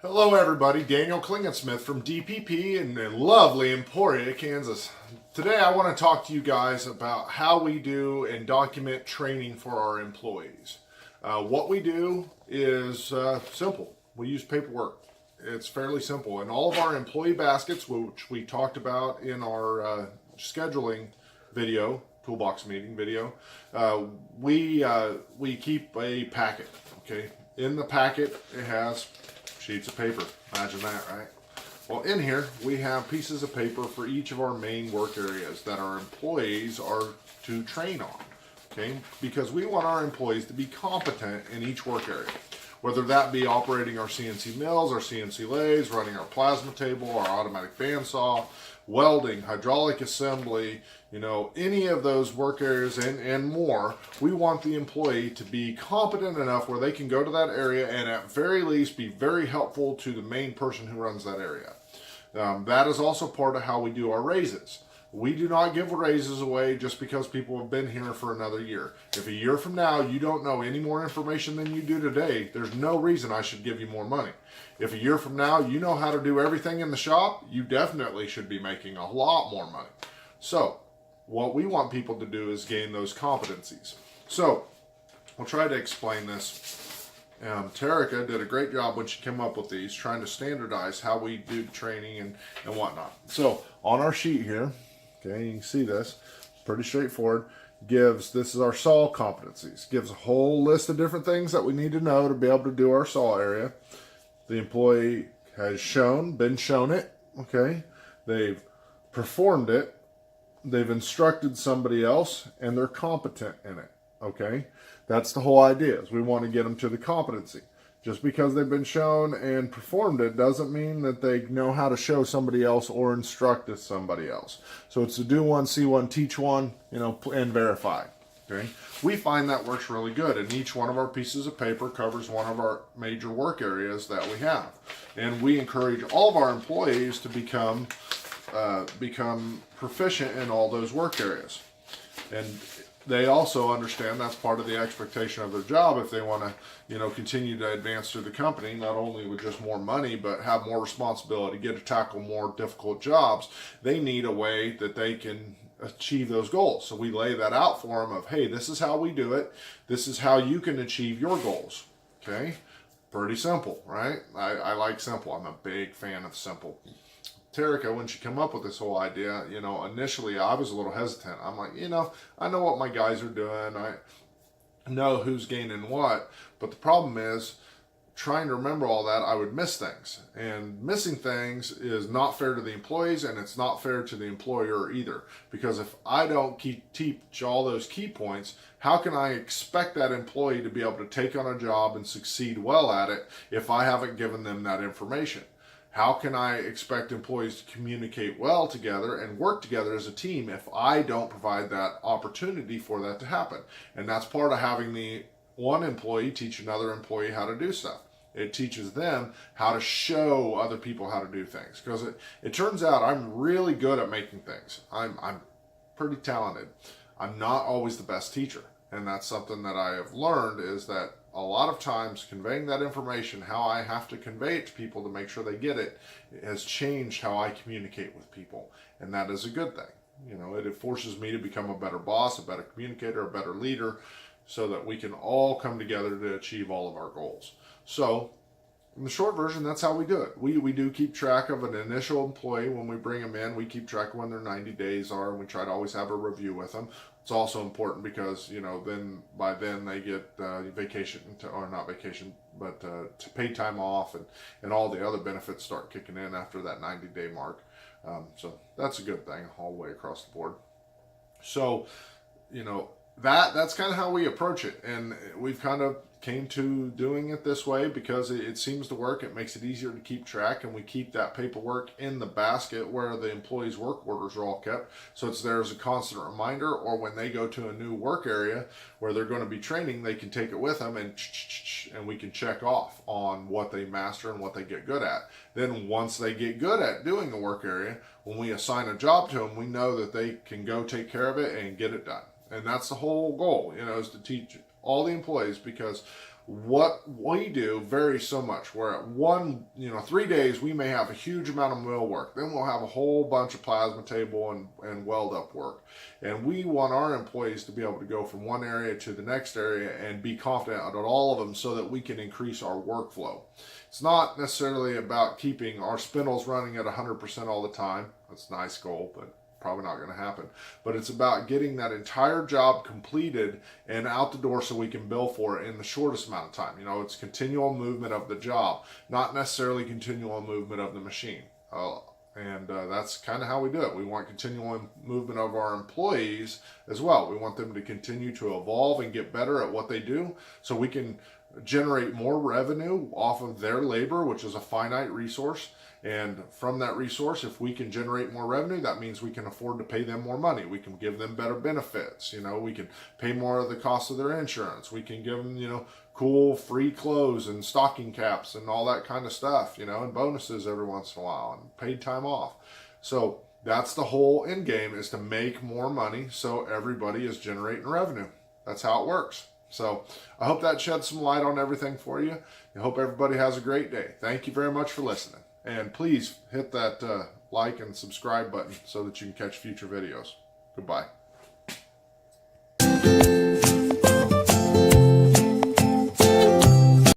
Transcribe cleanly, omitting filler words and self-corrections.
Hello everybody, Daniel Klingensmith from DPP in the lovely Emporia, Kansas. Today I want to talk to you guys about how we do and document training for our employees. What we do is simple. We use paperwork. It's fairly simple. And all of our employee baskets, which we talked about in our scheduling video, Toolbox meeting video, we keep a packet, okay? In the packet, it has sheets of paper. Imagine that, right? Well, in here, we have pieces of paper for each of our main work areas that our employees are to train on, okay? Because we want our employees to be competent in each work area, whether that be operating our CNC mills, our CNC lathes, running our plasma table, our automatic bandsaw, welding, hydraulic assembly, any of those work areas and more. We want the employee to be competent enough where they can go to that area and at very least be very helpful to the main person who runs that area. That is also part of how we do our raises. We do not give raises away just because people have been here for another year. If a year from now you don't know any more information than you do today, there's no reason I should give you more money. If a year from now you know how to do everything in the shop, you definitely should be making a lot more money. So, what we want people to do is gain those competencies. So, we'll try to explain this. Tarika did a great job when she came up with these, trying to standardize how we do training and whatnot. So, on our sheet here, okay, you can see this, pretty straightforward. This is our saw competencies. Gives a whole list of different things that we need to know to be able to do our saw area. The employee has been shown it, okay? They've performed it, they've instructed somebody else, and they're competent in it, okay? That's the whole idea, is we want to get them to the competency. Just because they've been shown and performed it doesn't mean that they know how to show somebody else or instruct somebody else. So it's to do one, see one, teach one, and verify. Okay? We find that works really good, and each one of our pieces of paper covers one of our major work areas that we have. And we encourage all of our employees to become proficient in all those work areas. And they also understand that's part of the expectation of their job if they want to, continue to advance through the company, not only with just more money, but have more responsibility, get to tackle more difficult jobs. They need a way that they can achieve those goals. So we lay that out for them of, hey, this is how we do it. This is how you can achieve your goals. Okay? Pretty simple, right? I like simple. I'm a big fan of simple. Tarika, when she came up with this whole idea, initially I was a little hesitant. I'm like, I know what my guys are doing. I know who's gaining what. But the problem is, trying to remember all that, I would miss things. And missing things is not fair to the employees, and it's not fair to the employer either. Because if I don't teach all those key points, how can I expect that employee to be able to take on a job and succeed well at it if I haven't given them that information? How can I expect employees to communicate well together and work together as a team if I don't provide that opportunity for that to happen? And that's part of having the one employee teach another employee how to do stuff. It teaches them how to show other people how to do things. Because it turns out I'm really good at making things. I'm pretty talented. I'm not always the best teacher. And that's something that I have learned, is that a lot of times conveying that information, how I have to convey it to people to make sure they get it, has changed how I communicate with people. And that is a good thing. It forces me to become a better boss, a better communicator, a better leader, so that we can all come together to achieve all of our goals. So, in the short version, that's how we do it. We do keep track of an initial employee when we bring them in. We keep track of when their 90 days are, and we try to always have a review with them. It's also important because, then by then they get vacation, or not vacation, but to pay time off, and all the other benefits start kicking in after that 90-day mark. So that's a good thing all the way across the board. So, that's kind of how we approach it, and we've kind of came to doing it this way because it seems to work. It makes it easier to keep track, and we keep that paperwork in the basket where the employees' work orders are all kept, so it's there as a constant reminder, or when they go to a new work area where they're going to be training, they can take it with them, and we can check off on what they master and what they get good at. Then once they get good at doing the work area, when we assign a job to them, we know that they can go take care of it and get it done. And that's the whole goal, is to teach all the employees, because What we do varies so much. Where at 3 days we may have a huge amount of mill work. Then we'll have a whole bunch of plasma table and weld up work. And we want our employees to be able to go from one area to the next area and be confident at all of them so that we can increase our workflow. It's not necessarily about keeping our spindles running at 100% all the time. That's a nice goal, but probably not going to happen. But it's about getting that entire job completed and out the door so we can bill for it in the shortest amount of time. It's continual movement of the job, not necessarily continual movement of the machine. That's kind of how we do it. We want continual movement of our employees as well. We want them to continue to evolve and get better at what they do so we can generate more revenue off of their labor, which is a finite resource. And from that resource, if we can generate more revenue, that means we can afford to pay them more money. We can give them better benefits. We can pay more of the cost of their insurance. We can give them, cool free clothes and stocking caps and all that kind of stuff, and bonuses every once in a while and paid time off. So that's the whole end game, is to make more money so everybody is generating revenue. That's how it works. So I hope that sheds some light on everything for you. I hope everybody has a great day. Thank you very much for listening. And please hit that like and subscribe button so that you can catch future videos. Goodbye.